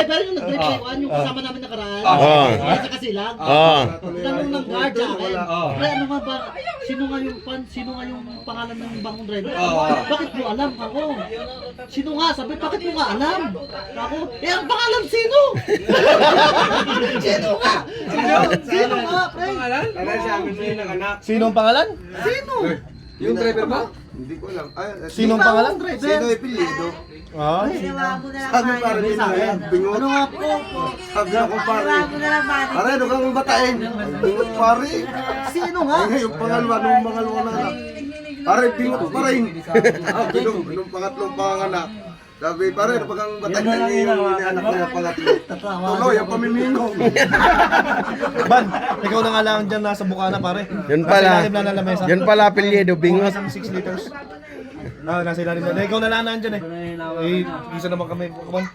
Pero yung nag-drive yung kasama namin nakaraan. Sa Kasilag. Tanong ng guard sa akin. Pre, ano nga ba? Sino nga yung pangalan ng bangong driver? Bakit mo alam ako? Sino nga? Sabi, bakit mo nga alam? Ako, ang pangalan sino? Sino nga? Sino nga, pre? Sino ang pangalan? Sino? Yung driver ba? Hindi ko alam. Sino ang pangalan? Sino ipilido? Sabi pare nila yan, bingot. Ano nga po? Sabi ako pare. Pare, ano kang batain? Bingot pare. Sino nga? Ay, yung pangalawa, nung pangalawa na anak. Pare, bingot pa rin. Nung pangatlong panganak. Sabi, pare, ano kang batain na yung anak na yung pangatlo? Tuloy, ang pamiminong. Ban, ikaw na nga lang dyan nasa Bukana pare. Yun pala. Nasa ilalim na ng lamesa. Yun pala apelyido, bingot. Isang 6 liters. Nasa ilalim na. Ikaw na lang nandyan eh. Eh, isa naman kami. Come on.